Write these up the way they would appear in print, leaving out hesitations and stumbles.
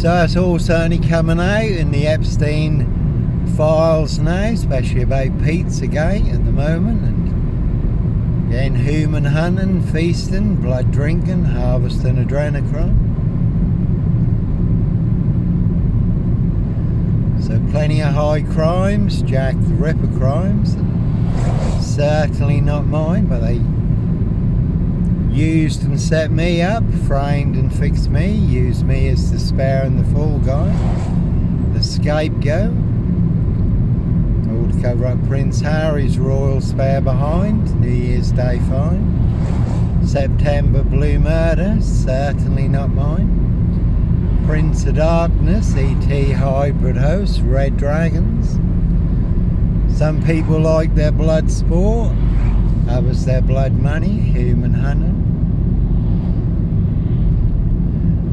So it's all certainly coming out in the Epstein files now, especially about Pizzagate at the moment, and again human hunting, feasting, blood drinking, harvesting adrenochrome. So plenty of high crimes, Jack the Ripper crimes, and certainly not mine, but they used and set me up, framed and fixed me, used me as the spare and the fall guy, the scapegoat, all to cover up Prince Harry's royal spare behind, New Year's Day fine, September blue murder, certainly not mine, Prince of Darkness, ET hybrid host, Red Dragons. Some people like their blood sport, others their blood money, human hunting.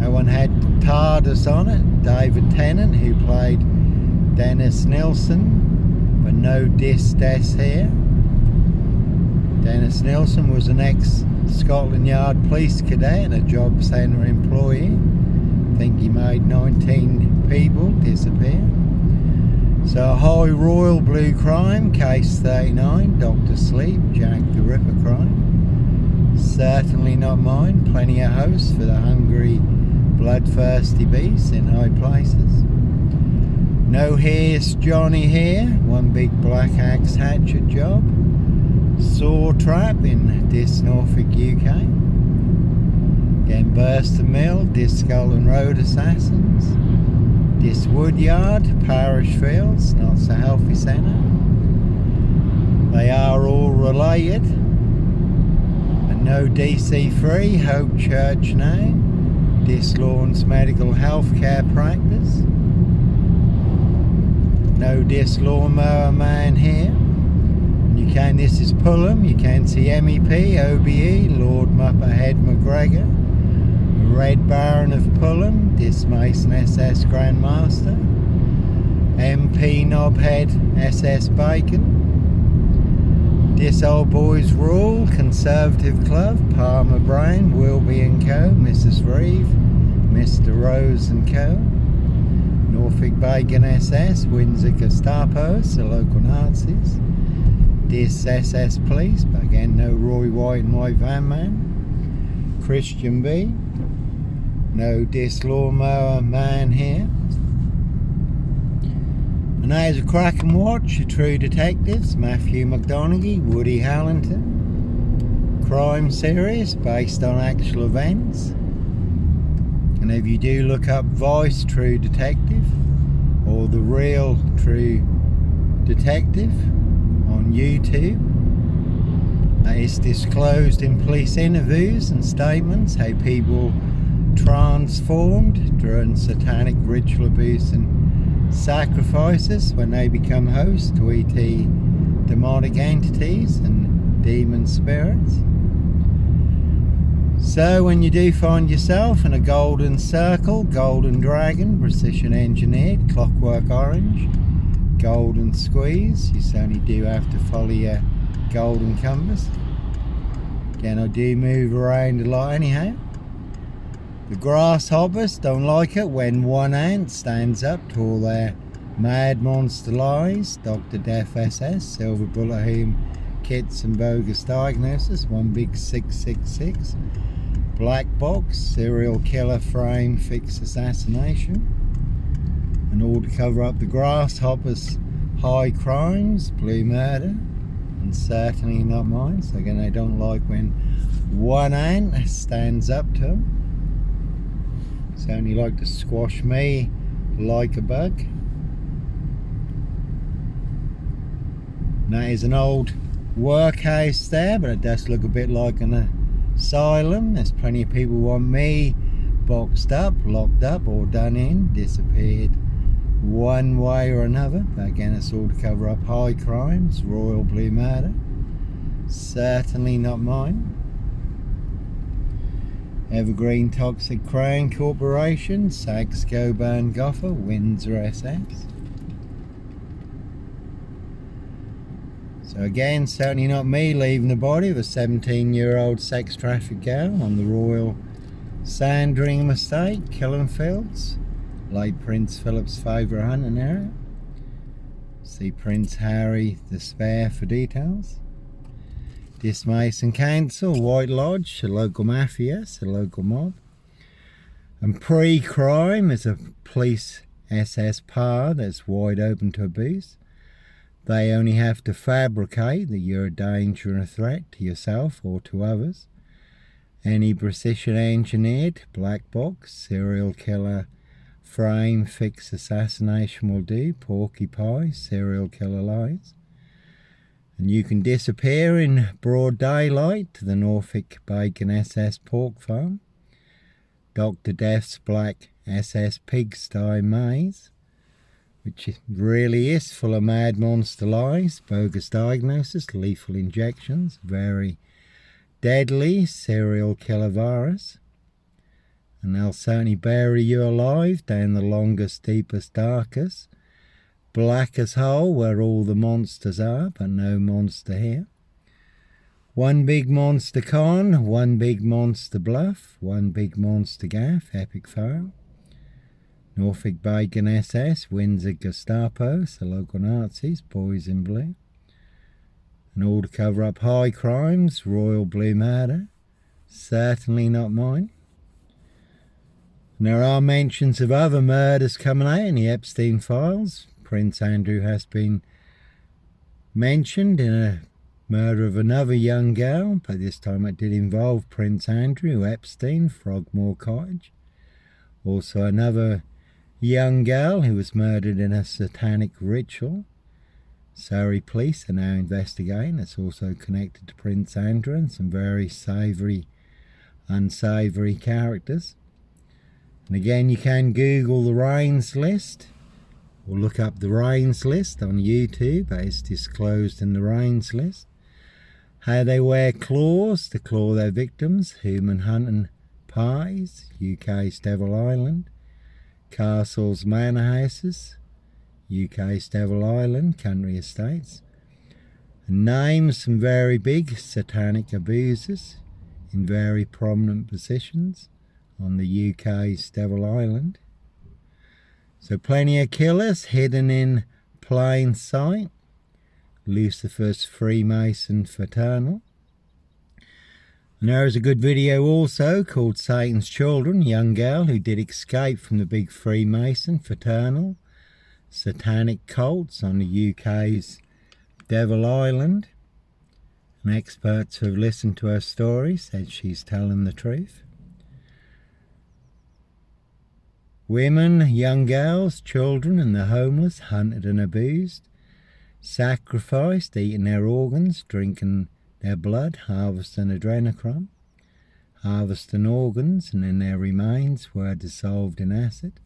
No one had TARDIS on it, David Tennant, who played Dennis Nilsson, but no Des here. Dennis Nilsson was an ex-Scotland Yard police cadet and a job centre employee. I think he made 19 people disappear. So a high royal blue crime, case 39, Dr. Sleep, Jack the Ripper crime. Certainly not mine, plenty of hosts for the hungry, bloodthirsty beasts in high places. No Here's Johnny here, one big black axe hatchet job. Saw trap in Dis Norfolk, UK. Again, Burst Mill, Dis Skull and Road Assassins. Dis Woodyard, Parish Fields, not so healthy centre. They are all related. And no DC3, Hope Church now. Dis Lawrence Medical Healthcare Practice. No Dis Lawnmower Man here. This is Pullham, you can see MEP, OBE, Lord Muppethead McGregor, Red Baron of Pullham, Dis Mason SS Grandmaster, MP Knobhead SS Bacon, Dis Old Boys Rule, Conservative Club, Palmer Brown, Wilby and Co, Mrs Reeve, Mr Rose and Co, Norfolk Bacon SS, Windsor Gestapos, the local Nazis, Dis SS Police, but again no Roy White and White Van Man, Christian B, no Dis Lawnmower Man here. And there's a crack and watch, your True Detectives, Matthew McDonaghy, Woody Hallington, crime series based on actual events. And if you do look up Voice True Detective or The Real True Detective on YouTube, that is disclosed in police interviews and statements how people transformed during satanic ritual abuse and sacrifices when they become hosts to ET demonic entities and demon spirits. So when you do find yourself in a golden circle, golden dragon, precision engineered, clockwork orange, golden squeeze, you certainly do have to follow your golden compass. Again, I do move around a lot anyhow. The grasshoppers don't like it when one ant stands up to all their mad monster lies. Dr. Death SS, Silver Bullet Home kits and bogus diagnosis, one big 666. Black box, serial killer frame fix assassination. And all to cover up the grasshoppers' high crimes, blue murder, and certainly not mine. So again, I don't like when one ant stands up to them. It's only like to squash me like a bug. And that is an old workhouse there, but it does look a bit like an asylum. There's plenty of people who want me boxed up, locked up, or done in, disappeared one way or another. But again, it's all to cover up high crimes, royal blue murder. Certainly not mine. Evergreen Toxic Crown Corporation, Sags Coburn Goffer, Windsor SS. So again, certainly not me leaving the body of a 17-year-old sex trafficked girl on the Royal Sandringham estate, Killenfields, Late Prince Philip's favourite hunting area. See Prince Harry the Spare for details. This Mason Council, White Lodge, a local mafia, a local mob. And pre-crime is a police SS par that's wide open to abuse. They only have to fabricate that you're a danger and a threat to yourself or to others. Any precision engineered black box serial killer frame fix assassination will do. Porcupine serial killer lies. And you can disappear in broad daylight to the Norfolk Bacon SS pork farm. Dr. Death's black SS pigsty maze, which really is full of mad monster lies, bogus diagnosis, lethal injections, very deadly serial killer virus. And they'll certainly bury you alive down the longest, deepest, darkest, blackest hole where all the monsters are, but no monster here. One big monster con, one big monster bluff, one big monster gaff, epic fail. Norfolk Bacon SS, Windsor Gestapo, the local Nazis, boys in blue. And all to cover up high crimes, royal blue murder, certainly not mine. And there are mentions of other murders coming out in the Epstein files. Prince Andrew has been mentioned in a murder of another young girl, but this time it did involve Prince Andrew, Epstein, Frogmore Cottage. Also another young girl who was murdered in a satanic ritual. Surrey police are now investigating. It's also connected to Prince Andrew and some very savoury, unsavoury characters. And again, you can Google the Rains list or look up the Rains list on YouTube. It's disclosed in the Rains list. How they wear claws to claw their victims. Human hunting pies. UK's Devil Island. Castles, manor houses. UK's Devil Island, country estates. And names some very big satanic abusers in very prominent positions on the UK's Devil Island. So plenty of killers hidden in plain sight. Lucifer's Freemason Fraternal. And there is a good video also called Satan's Children, a young girl who did escape from the big Freemason Fraternal satanic cults on the UK's Devil Island. And experts who have listened to her story said she's telling the truth. Women, young girls, children and the homeless hunted and abused, sacrificed, eating their organs, drinking their blood, harvesting adrenochrome, harvesting organs, and then their remains were dissolved in acid.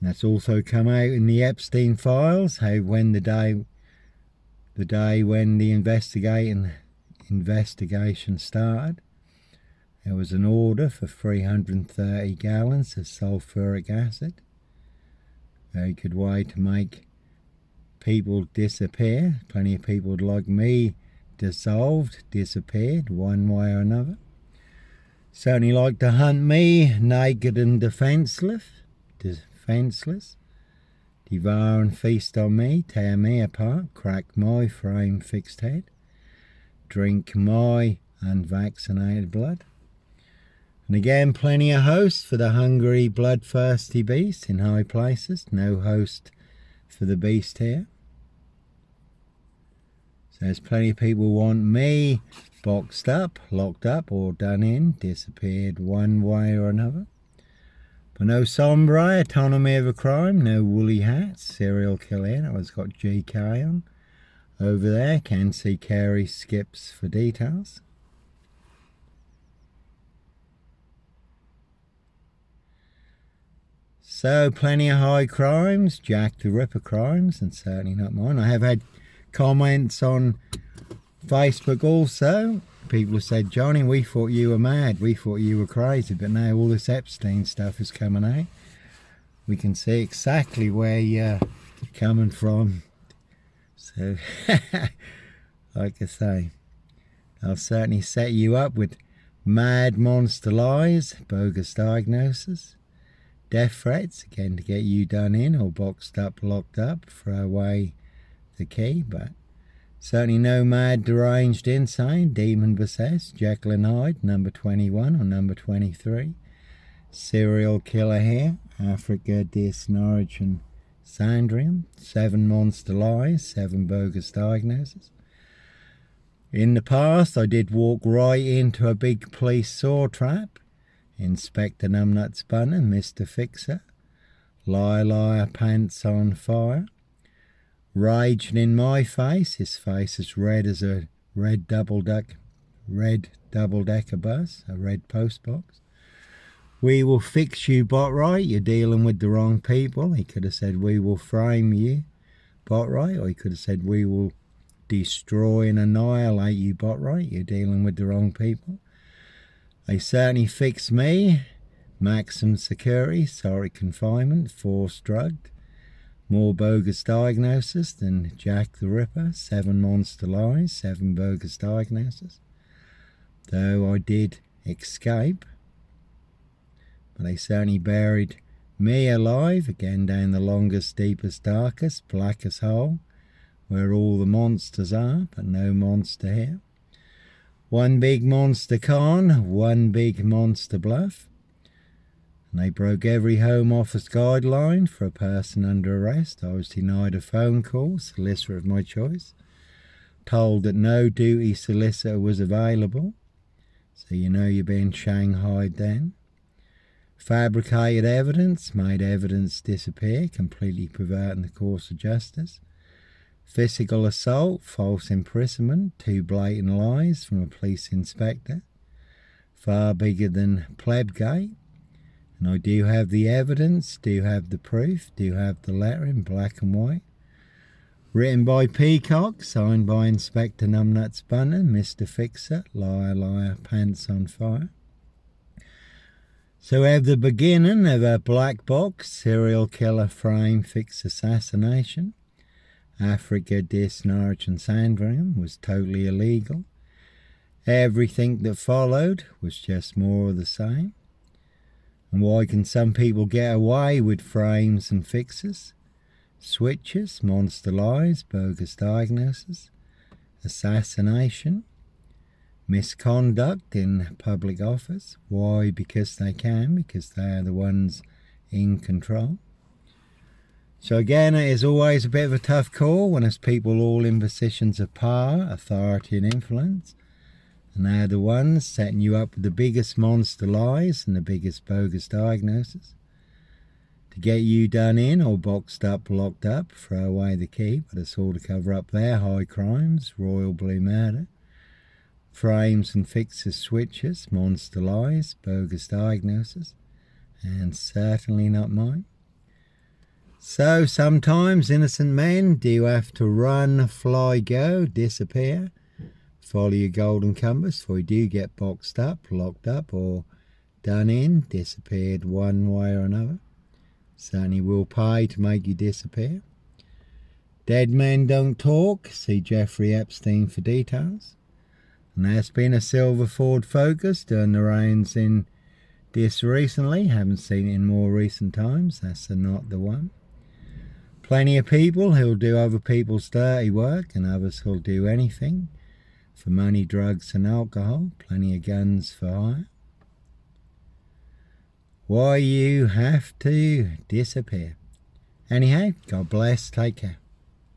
That's also come out in the Epstein files, how when the day when the investigation started, there was an order for 330 gallons of sulfuric acid. Very good way to make people disappear. Plenty of people like me dissolved, disappeared one way or another. Certainly like to hunt me naked and defenceless, devour and feast on me, tear me apart, crack my frame fixed head, drink my unvaccinated blood. And again, plenty of hosts for the hungry, bloodthirsty beast in high places. No host for the beast here. So there's plenty of people want me boxed up, locked up, or done in, disappeared one way or another. But no sombre, autonomy of a crime, no woolly hats, serial killer. That one's got GK on. Over there, can see Carey skips for details. So plenty of high crimes, Jack the Ripper crimes, and certainly not mine. I have had comments on Facebook also. People have said, Johnny, we thought you were mad, we thought you were crazy, but now all this Epstein stuff is coming out. We can see exactly where you're coming from. So, like I say, I'll certainly set you up with mad monster lies, bogus diagnosis, Death threats, again to get you done in or boxed up, locked up, throw away the key. But certainly no mad, deranged, insane, demon possessed, Jekyll and Hyde, number 21 or number 23. Serial killer here, Africa, Norwich and Sandringham. 7 monster lies, 7 bogus diagnoses. In the past, I did walk right into a big police saw trap. Inspector Numbnuts Bunner, Mr. Fixer. Liar, liar, pants on fire. Raging in my face, his face as red as a red double-decker bus, a red postbox. We will fix you, Botwright, you're dealing with the wrong people. He could have said, we will frame you, Botwright, or he could have said, we will destroy and annihilate you, Botwright, you're dealing with the wrong people. They certainly fixed me. Maximum security, solitary confinement, forced drugged. More bogus diagnosis than Jack the Ripper. 7 monster lies, 7 bogus diagnoses. Though I did escape, but they certainly buried me alive, again down the longest, deepest, darkest, blackest hole, where all the monsters are, but no monster here. One big monster con, one big monster bluff. And they broke every Home Office guideline for a person under arrest. I was denied a phone call, solicitor of my choice. Told that no duty solicitor was available. So you know you're being shanghaied then. Fabricated evidence, made evidence disappear, completely perverting the course of justice. Physical assault, false imprisonment, 2 blatant lies from a police inspector. Far bigger than Plebgate. And I do have the evidence, do have the proof, do have the letter in black and white. Written by Peacock, signed by Inspector Numbnuts Bunner, Mr. Fixer, liar, liar, pants on fire. So we have the beginning of a black box, serial killer frame fix assassination. Africa, Norwich and Sandringham was totally illegal. Everything that followed was just more of the same. And why can some people get away with frames and fixes, switches, monster lies, bogus diagnosis, assassination, misconduct in public office? Why? Because they can, because they are the ones in control. So again, it is always a bit of a tough call when there's people all in positions of power, authority and influence. And they're the ones setting you up with the biggest monster lies and the biggest bogus diagnosis. To get you done in or boxed up, locked up, throw away the key, but it's all to cover up their high crimes, royal blue murder. Frames and fixes, switches, monster lies, bogus diagnosis, and certainly not mine. So sometimes innocent men do have to run, fly, go, disappear. Follow your golden compass, for you do get boxed up, locked up, or done in, disappeared one way or another. Certainly will pay to make you disappear. Dead men don't talk. See Jeffrey Epstein for details. And there's been a silver Ford Focus doing the rounds in this recently. Haven't seen it in more recent times. That's not the one. Plenty of people who'll do other people's dirty work, and others who'll do anything for money, drugs and alcohol. Plenty of guns for hire. Why you have to disappear. Anyhow, God bless, take care.